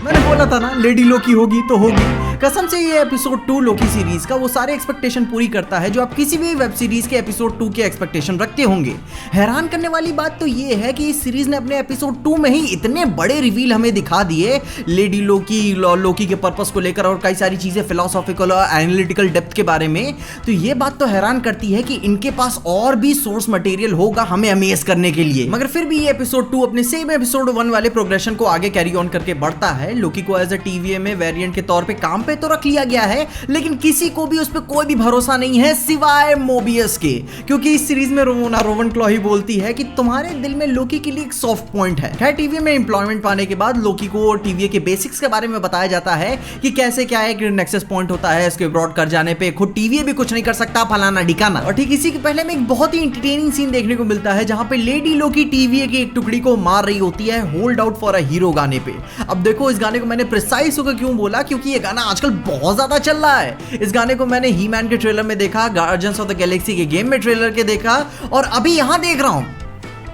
मैंने बोला था ना लेडी लोकी होगी तो होगी। कसम से ये एपिसोड 2 लोकी सीरीज का वो सारे एक्सपेक्टेशन पूरी करता है जो आप किसी भी वेब सीरीज के एपिसोड 2 के एक्सपेक्टेशन रखते होंगे। हैरान करने वाली बात तो ये है कि इस सीरीज ने अपने एपिसोड 2 में ही इतने बड़े रिवील हमें दिखा दिए लेडी लोकी के पर्पस को लेकर और कई सारी चीजें फिलोसॉफिकल और एनालिटिकल डेप्थ के बारे में। तो ये बात तो हैरान करती है कि इनके पास और भी सोर्स मटेरियल होगा हमें अमेज करने के लिए। मगर फिर भी ये एपिसोड 2 अपने सेम एपिसोड 1 वाले प्रोग्रेशन को आगे कैरी ऑन करके बढ़ता है। लोकी को एज अ टीवीए में वेरिएंट के तौर पे काम पे तो रख लिया गया है, लेकिन किसी को भी उस पे कोई भी भरोसा नहीं है सिवाय मोबियस के, क्योंकि इस सीरीज में रोवन क्लॉ ही बोलती है कि तुम्हारे दिल में लोकी के लिए एक सॉफ्ट पॉइंट है। खैर टीवीए में एम्प्लॉयमेंट पाने के बाद लोकी को टीवीए के बेसिक्स के बारे में बताया जाता है कि कैसे क्या है कि नेक्सस पॉइंट होता है, इसके अब्रॉड कर जाने पे खुद टीवीए भी कुछ नहीं कर सकता, फलाना ढिकाना। और ठीक इसी के पहले में एक बहुत ही एंटरटेनिंग सीन देखने को मिलता है जहां पे लेडी लोकी टीवीए की एक टुकड़ी को मार रही होती है hold out for a hero गाने पे। अब देखो इस गाने को मैंने प्रिसाइज होकर क्यों बोला, क्योंकि ये गाना आजकल बहुत ज्यादा चल रहा है। इस गाने को मैंने ही मैन के ट्रेलर में देखा, गार्डियंस ऑफ द गैलेक्सी के गेम में ट्रेलर के देखा और अभी यहां देख रहा हूं।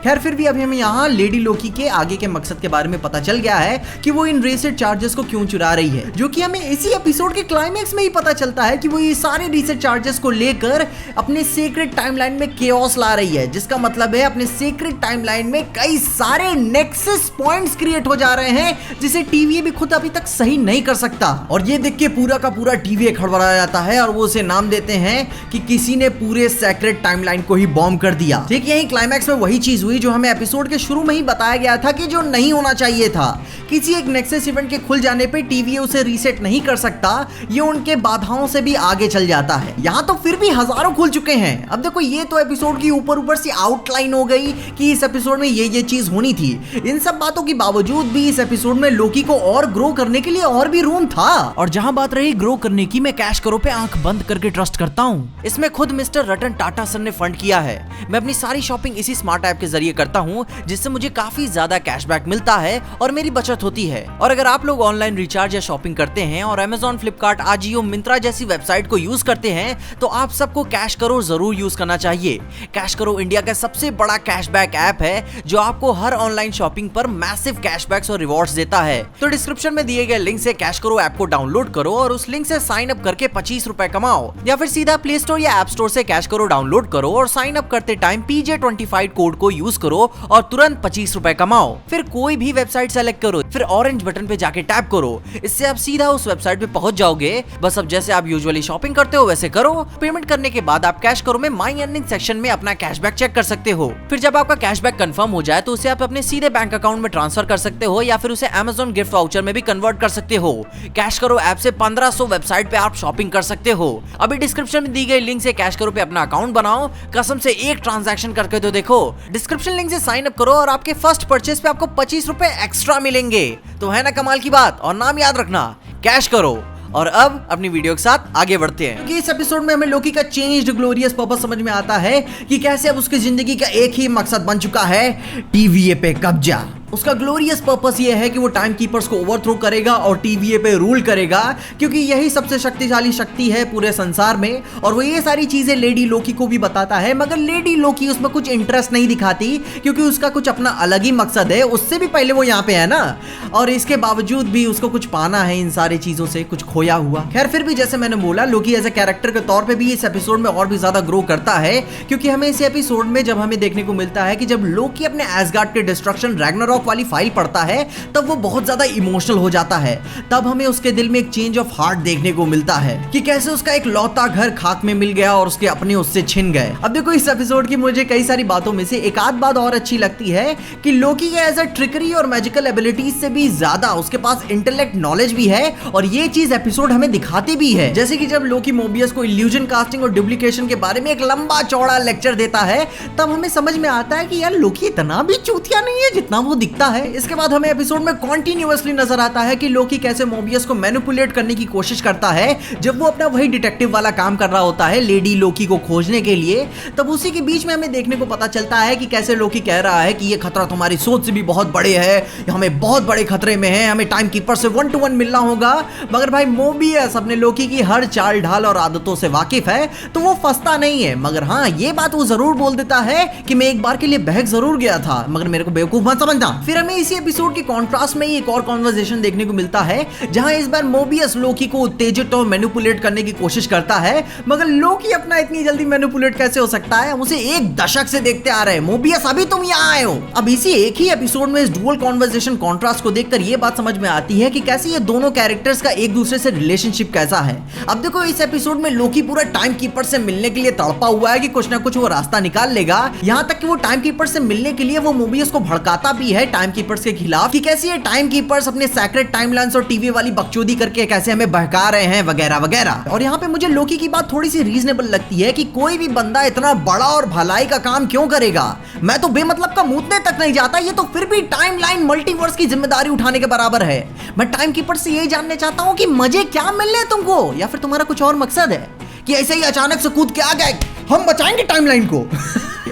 खैर फिर भी अभी हमें यहाँ लेडी लोकी के आगे के मकसद के बारे में पता चल गया है कि वो इन रीसेट चार्जेस को क्यों चुरा रही है, जो कि हमें इसी एपिसोड के क्लाइमेक्स में ही पता चलता है कि वो ये सारे रीसेट चार्जेस को लेकर अपने सीक्रेट टाइमलाइन में केओस ला रही है, जिसका मतलब है अपने सीक्रेट टाइमलाइन में कई सारे नेक्सस पॉइंट्स क्रिएट हो जा रहे हैं जिसे टीवीए भी खुद अभी तक सही नहीं कर सकता। और ये देख के पूरा का पूरा टीवीए खड़बड़ा जाता है और वो उसे नाम देते हैं कि किसी ने पूरे सीक्रेट टाइमलाइन को ही बॉम्ब कर दिया। ठीक यही क्लाइमैक्स में वही चीज हुई जो हमें एपिसोड के शुरू में ही बताया गया था कि जो नहीं होना चाहिए था। किसी एक नेक्सस इवेंट के खुल जाने पे टीवीए उसे रीसेट नहीं कर सकता, ये उनके बाधाओं से भी आगे चल जाता है। यहाँ तो फिर भी हजारों खुल चुके हैं। अब देखो ये तो एपिसोड की ऊपर से आउटलाइन हो गई कि इस एपिसोड में ये चीज होनी थी। इन सब बातों के बावजूद भी इस एपिसोड में लोकी को और ग्रो करने के लिए और भी रूम था। और जहां बात रही ग्रो करने की, मैं कैश करो पे आंख बंद करके ट्रस्ट करता हूँ। इसमें खुद मिस्टर रतन टाटा सर ने फंड किया है। मैं अपनी सारी शॉपिंग इसी स्मार्ट ऐप के जरिए करता हूँ, जिससे मुझे काफी ज्यादा कैशबैक मिलता है और मेरी बचत होती है। और अगर आप लोग ऑनलाइन रिचार्ज या शॉपिंग करते हैं और अमेजॉन, फ्लिपकार्ट, आजियो, मिंत्रा जैसी वेबसाइट को यूज करते हैं तो आप सबको कैश करो जरूर यूज करना चाहिए। कैश करो इंडिया का सबसे बड़ा कैशबैक ऐप है जो आपको हर ऑनलाइन शॉपिंग पर मैसिव कैशबैक्स और रिवॉर्ड्स देता है। तो डिस्क्रिप्शन में दिए गए लिंक से कैश करो ऐप को डाउनलोड करो और उस लिंक से साइन अप करके 25 रुपए कमाओ, या फिर सीधा प्ले स्टोर या ऐप स्टोर से कैश करो डाउनलोड करो और साइन अप करते टाइम PJ25 कोड को यूज करो और तुरंत 25 रुपए कमाओ। फिर कोई भी वेबसाइट सेलेक्ट करो, फिर ऑरेंज बटन पे जाके टैप करो, इससे आप सीधा उस वेबसाइट पे पहुंच जाओगे। बस अब जैसे आप यूजुअली शॉपिंग करते हो वैसे करो। पेमेंट करने के बाद आप कैश करो में माई अर्निंग सेक्शन में अपना कैशबैक चेक कर सकते हो। फिर जब आपका कैशबैक कंफर्म हो जाए तो उसे आप अपने सीधे बैंक अकाउंट में ट्रांसफर कर सकते हो या फिर उसे Amazon गिफ्ट वाउचर में भी कन्वर्ट कर सकते हो। कैश करो ऐप से 1500 वेबसाइट पे आप शॉपिंग कर सकते हो। अभी डिस्क्रिप्शन में दी गई लिंक से कैश करो पे अपना अकाउंट बनाओ, कसम से एक ट्रांजैक्शन करके तो देखो। डिस्क्रिप्शन लिंक से साइन अप करो और आपके फर्स्ट परचेस पे आपको 25 रुपए एक्स्ट्रा मिलेंगे। तो है ना कमाल की बात। और नाम याद रखना, कैश करो। और अब अपनी वीडियो के साथ आगे बढ़ते हैं, क्योंकि इस एपिसोड में हमें लोकी का चेंज्ड ग्लोरियस पर्पस समझ में आता है कि कैसे अब उसकी जिंदगी का एक ही मकसद बन चुका है, टीवीए पे कब्जा। उसका ग्लोरियस पर्पस ये है कि वो टाइम कीपर्स को ओवरथ्रो करेगा और टीवीए पे रूल करेगा, क्योंकि यही सबसे शक्तिशाली शक्ति है पूरे संसार में। और वो ये सारी चीजें लेडी लोकी को भी बताता है, मगर लेडी लोकी उसमें कुछ इंटरेस्ट नहीं दिखाती क्योंकि उसका कुछ अपना अलग ही मकसद है। उससे भी पहले वो यहाँ पे है ना, और इसके बावजूद भी उसको कुछ पाना है इन सारी चीजों से, कुछ खोया हुआ। खैर फिर भी जैसे मैंने बोला, लोकी एज ए कैरेक्टर के तौर पे भी इस एपिसोड में और भी ज्यादा ग्रो करता है, क्योंकि हमें इस एपिसोड में जब हमें देखने को मिलता है कि जब लोकी अपने एसगार्ड के डिस्ट्रक्शन रैग्नारॉक वाली फाइल पढ़ता है तब वो बहुत ज्यादा इमोशनल हो जाता है। तब हमें उसके दिल में एक चेंज ऑफ हार्ट देखने को मिलता है कि कैसे उसका एक लौता घर खाक में मिल गया और उसके अपने उससे छिन गए। अब देखो इस एपिसोड की मुझे कई सारी बातों में से एक आध बात और अच्छी लगती है कि लोकी के एज अ ट्रिकरी और मैजिकल एबिलिटीज से भी ज्यादा उसके पास इंटेलेक्ट नॉलेज भी है, और ये चीज एपिसोड हमें दिखाती भी है। जैसे कि जब लोकी मोबियस को इल्यूजन कास्टिंग और डुप्लीकेशन के बारे में एक लंबा चौड़ा लेक्चर देता है, तब हमें समझ में आता है कि यार लोकी इतना भी चूतिया नहीं है जितना वो दिखता है। इसके बाद हमें एपिसोड में कॉन्टिन्यूअसली नजर आता है कि लोकी कैसे मोबियस को मैनिपुलेट करने की कोशिश करता है जब वो अपना वही डिटेक्टिव वाला काम कर रहा होता है लेडी लोकी को खोजने के लिए। तब उसी के बीच में हमें देखने को पता चलता है कि कैसे लोकी कह रहा है कि ये खतरा तुम्हारी सोच से भी बहुत बड़े है, हमें बहुत बड़े खतरे में है, हमें टाइम कीपर से 1 to 1 मिलना होगा। मगर भाई मोबियस अपने लोकी की हर चाल ढाल और आदतों से वाकिफ है, तो वो फंसता नहीं है। मगर हाँ, ये बात वो जरूर बोल देता है कि मैं एक बार के लिए बहक जरूर गया था, मगर मेरे को बेवकूफ मत समझना, फिर हमें इसी एपिसोड के कॉन्ट्रास्ट में एक और कॉन्वर्सेशन देखने को मिलता है, जहां इस बार मोबियस लोकी को उत्तेजित और मैनिपुलेट करने की कोशिश करता है, मगर लोकी अपना इतनी जल्दी मैनिपुलेट कैसे हो सकता है? हम उसे एक दशक से देखते आ रहे हैं। मोबियस अभी तुम यहाँ आए हो। अब इसी एक ही एपिसोड में इस डुअल कॉन्वर्सेशन कॉन्ट्रास्ट को देखकर ये बात समझ में आती है कि कैसे ये दोनों कैरेक्टर्स का एक दूसरे से रिलेशनशिप कैसा है। अब देखो इस एपिसोड में लोकी पूरा टाइम कीपर से मिलने के लिए तड़पा हुआ है कि कुछ ना कुछ वो रास्ता निकाल लेगा। यहाँ तक कि वो टाइम कीपर से मिलने के लिए वो मोबियस को भड़काता भी है टाइम कीपर्स के खिलाफ कि कैसे ये टाइम कीपर्स अपने सैक्रेड टाइमलाइंस और टीवी वाली बकचोदी करके कैसे हमें बहका रहे हैं वगैरह वगैरह। और यहाँ पे मुझे लोकी की बात थोड़ी सी रीजनेबल लगती है कि कोई भी बंदा इतना बड़ा और भलाई का काम क्यों करेगा। मैं तो बेमतलब का मूतने तक नहीं जाता, ये तो फिर भी टाइमलाइन मल्टीवर्स की जिम्मेदारी उठाने के बराबर है। मैं टाइम कीपर से यही जानने चाहता हूँ कि मजे क्या मिलने हैं तुमको, या फिर तुम्हारा कुछ और मकसद है कि ऐसे ही अचानक से कूद के आ गए हम बचाएंगे टाइमलाइन को।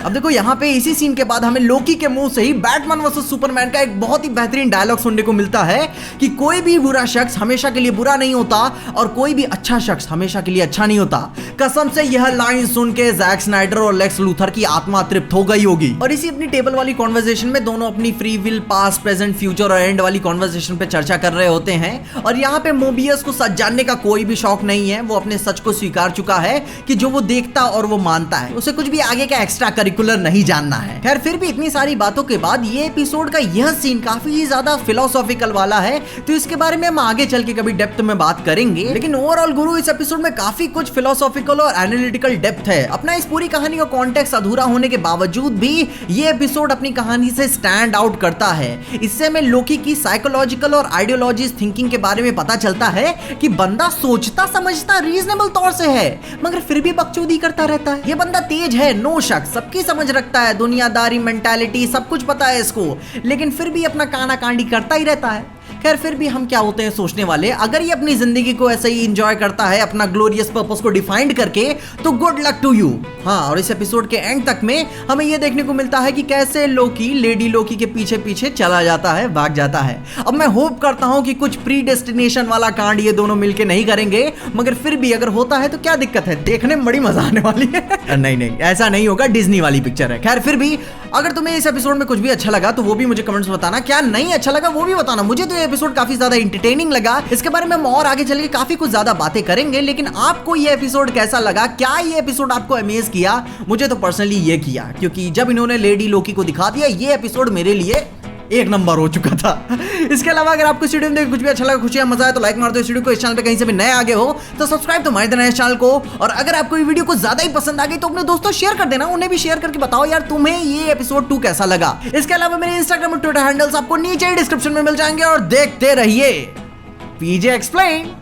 अब देखो यहाँ पे इसी सीन के बाद हमें लोकी के मुंह से ही बैटमैन वर्सेस सुपरमैन का एक बहुत ही बेहतरीन डायलॉग सुनने को मिलता है कि कोई भी बुरा शख्स हमेशा के लिए बुरा नहीं होता और कोई भी अच्छा शख्स हमेशा के लिए अच्छा नहीं होता। कसम से यह लाइन सुन के जैक स्नाइडर और लेक्स लूथर की आत्मा तृप्त हो गई होगी। और इसी अपनी टेबल वाली कॉन्वर्सेशन में दोनों अपनी free will, past, present, future और एंड वाली कॉन्वर्सेशन पे चर्चा कर रहे होते हैं। और यहाँ पे मोबियस को सच जानने का कोई भी शौक नहीं है। वो अपने सच को स्वीकार चुका है कि जो वो देखता और वो मानता है, उसे कुछ भी आगे का एक्स्ट्रा करिकुलर नहीं जानना है। खैर फिर भी इतनी सारी बातों के बाद ये एपिसोड का यह सीन काफी ज्यादा फिलोसॉफिकल वाला है, तो इसके बारे में हम आगे चल के कभी डेप्थ में बात करेंगे। लेकिन ओवरऑल गुरु इस एपिसोड में काफी कुछ फिलोसॉफिकल और एनालिटिकल डेप्थ है। अपना इस पूरी कहानी का कॉन्टेक्स्ट अधूरा होने के बावजूद भी ये एपिसोड अपनी कहानी से स्टैंड आउट करता है। इससे हमें लोकी की साइकोलॉजिकल और आइडियोलॉजिस्ट थिंकिंग के बारे में पता चलता है कि बंदा सोचता समझता रीजनेबल तौर से है, मगर फिर भी बकचोदी करता रहता है। ये बंदा तेज है, नो शक, सबकी समझ रखता है, दुनियादारी, मेंटालिटी सब कुछ पता है इसको, लेकिन फिर भी अपना काना कांडी करता ही रहता है। खैर फिर भी हम क्या होते हैं सोचने वाले, अगर ये अपनी जिंदगी को ऐसे ही एंजॉय करता है अपना ग्लोरियस पर्पस को डिफाइंड करके, तो गुड लक टू यू। हाँ, और इस एपिसोड के एंड तक में हमें ये देखने को मिलता है कि कैसे लोकी लेडी लोकी के पीछे पीछे चला जाता है, भाग जाता है। अब मैं होप करता हूं कि कुछ प्री डेस्टिनेशन वाला कांड ये दोनों मिलके नहीं करेंगे, मगर फिर भी अगर होता है तो क्या दिक्कत है, देखने में बड़ी मजा आने वाली है। नहीं ऐसा नहीं होगा, डिज्नी वाली पिक्चर है। खैर फिर भी अगर तुम्हें इस एपिसोड में कुछ भी अच्छा लगा तो वो भी मुझे कमेंट्स में बताना, क्या नहीं अच्छा लगा वो भी बताना। मुझे तो ये एपिसोड काफी ज्यादा एंटरटेनिंग लगा, इसके बारे में हम और आगे चल के काफी कुछ ज्यादा बातें करेंगे। लेकिन आपको ये एपिसोड कैसा लगा, क्या ये एपिसोड आपको अमेज किया? मुझे तो पर्सनली ये किया, क्योंकि जब इन्होंने लेडी लोकी को दिखा दिया ये एपिसोड मेरे लिए एक नंबर हो चुका था। इसके अलावा अगर आपको इस वीडियो में देख कुछ भी अच्छा लगा, खुशी या मजा आया तो लाइक मार दो इस वीडियो को। इस चैनल पे कहीं से भी नए आगे हो तो सब्सक्राइब तो मार देना इस चैनल को। और अगर आपको ये वीडियो को ज्यादा ही पसंद आ गई तो अपने दोस्तों शेयर कर देना, उन्हें भी शेयर करके बताओ यार तुम्हें ये एपिसोड 2 कैसा लगा। इसके अलावा मेरे इंस्टाग्राम और ट्विटर हैंडल्स आपको नीचे डिस्क्रिप्शन में मिल जाएंगे। और देखते रहिए पीजे एक्सप्लेन।